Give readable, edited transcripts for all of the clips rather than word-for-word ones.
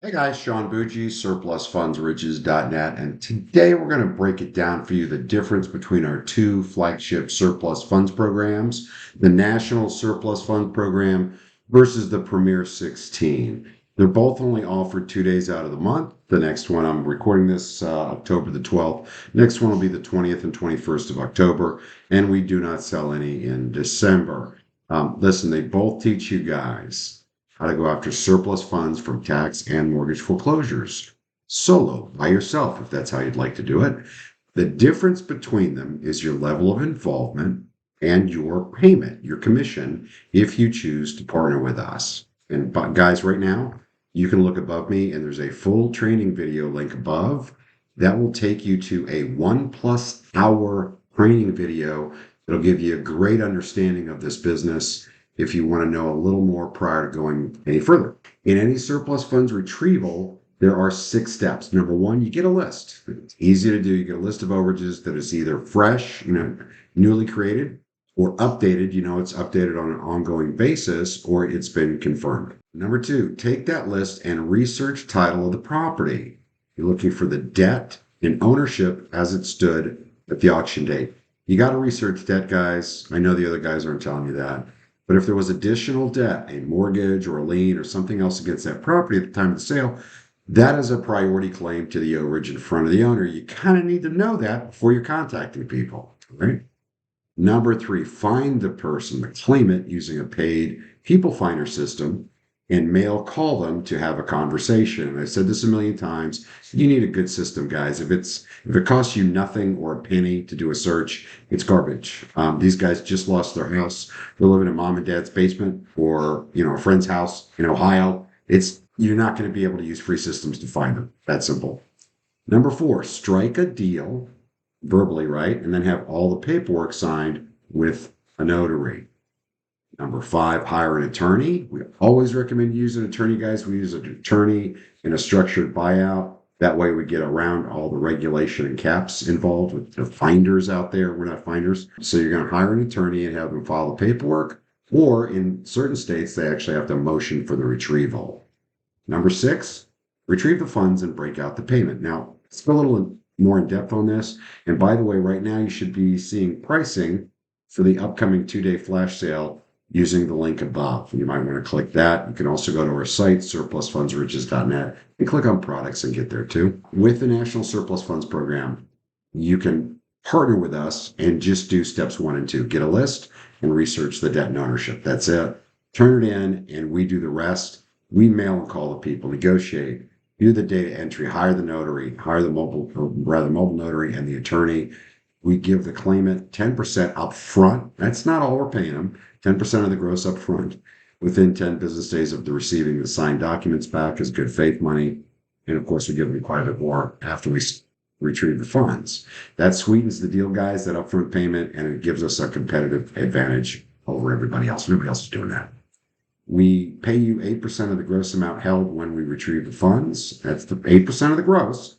Hey guys, Sean Bucci, surplusfundsriches.net, and today we're going to break it down for you the difference between our two flagship surplus funds programs, the National Surplus Fund Program versus the Premier 16. They're both only offered 2 days out of the month. The next one, I'm recording this October the 12th. Next one will be the 20th and 21st of October, and we do not sell any in December. Listen, they both teach you guys how to go after surplus funds from tax and mortgage foreclosures solo by yourself, if that's how you'd like to do it. The difference between them is your level of involvement and your payment, your commission, if you choose to partner with us. And guys, right now, you can look above me and there's a full training video link above that will take you to a 1+ hour training video that'll give you a great understanding of this business if you want to know a little more prior to going any further. In any surplus funds retrieval, there are 6 steps. Number 1, you get a list. It's easy to do. You get a list of overages that is either fresh, newly created, or updated, it's updated on an ongoing basis, or it's been confirmed. Number 2, take that list and research title of the property. You're looking for the debt and ownership as it stood at the auction date. You got to research debt, guys. I know the other guys aren't telling you that. But if there was additional debt, a mortgage or a lien or something else against that property at the time of the sale, that is a priority claim to the overage in front of the owner. You kind of need to know that before you're contacting people, right? Number 3, find the person, the claimant, using a paid people finder system and mail call them to have a conversation. And I've said this a million times. You need a good system, guys. If it costs you nothing or a penny to do a search, it's garbage. These guys just lost their house. They're living in mom and dad's basement or a friend's house in Ohio. You're not going to be able to use free systems to find them. That simple. Number 4, strike a deal verbally, right? And then have all the paperwork signed with a notary. Number 5, hire an attorney. We always recommend using an attorney, guys. We use an attorney in a structured buyout. That way we get around all the regulation and caps involved with the finders out there. We're not finders. So you're going to hire an attorney and have them file the paperwork. Or in certain states, they actually have to motion for the retrieval. Number 6, retrieve the funds and break out the payment. Now, let's go a little more in depth on this. And by the way, right now you should be seeing pricing for the upcoming 2-day flash sale using the link above. You might want to click that. You can also go to our site, surplusfundsriches.net, and click on products and get there too. With the National Surplus Funds Program, you can partner with us and just do steps 1 and 2. Get a list and research the debt and ownership. That's it. Turn it in and we do the rest. We mail and call the people, negotiate, do the data entry, hire the notary, hire the mobile notary and the attorney. We give the claimant 10% up front. That's not all we're paying them. 10% of the gross up front within 10 business days of receiving the signed documents back as good faith money. And of course, we give them quite a bit more after we retrieve the funds. That sweetens the deal, guys, that upfront payment, and it gives us a competitive advantage over everybody else. Nobody else is doing that. We pay you 8% of the gross amount held when we retrieve the funds. That's the 8% of the gross.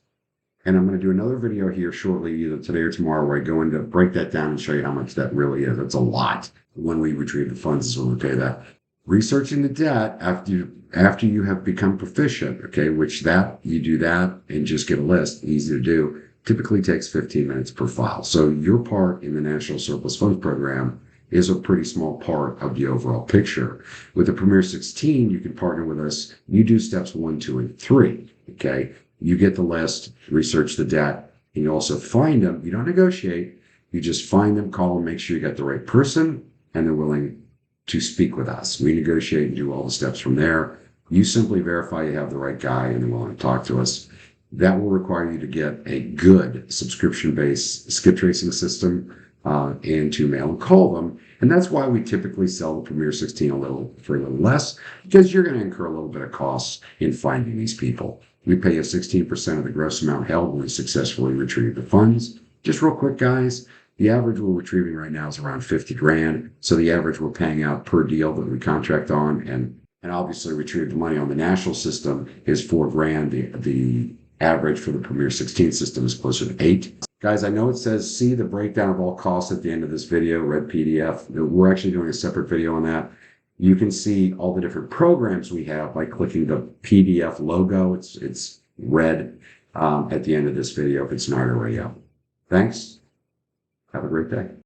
And I'm going to do another video here shortly, either today or tomorrow, where I go into break that down and show you how much that really is. It's a lot. When we retrieve the funds is when we pay that. Researching the debt after you have become proficient, okay, which you do that and just get a list, easy to do, typically takes 15 minutes per file. So your part in the National Surplus Funds Program is a pretty small part of the overall picture. With the Premier 16, you can partner with us. You do steps 1, 2, and 3, okay? You get the list, research the debt, and you also find them. You don't negotiate. You just find them, call them, make sure you got the right person, and they're willing to speak with us. We negotiate and do all the steps from there. You simply verify you have the right guy and they're willing to talk to us. That will require you to get a good subscription-based skip tracing system and to mail and call them. And that's why we typically sell the Premier 16 for a little less, because you're going to incur a little bit of costs in finding these people. We pay you 16% of the gross amount held when we successfully retrieve the funds. Just real quick, guys, the average we're retrieving right now is around 50 grand. So the average we're paying out per deal that we contract on and obviously retrieve the money on the national system is 4 grand. The average for the Premier 16 system is closer to 8. Guys, I know it says see the breakdown of all costs at the end of this video, red PDF. We're actually doing a separate video on that. You can see all the different programs we have by clicking the PDF logo. It's red at the end of this video if it's not already up. Thanks. Have a great day.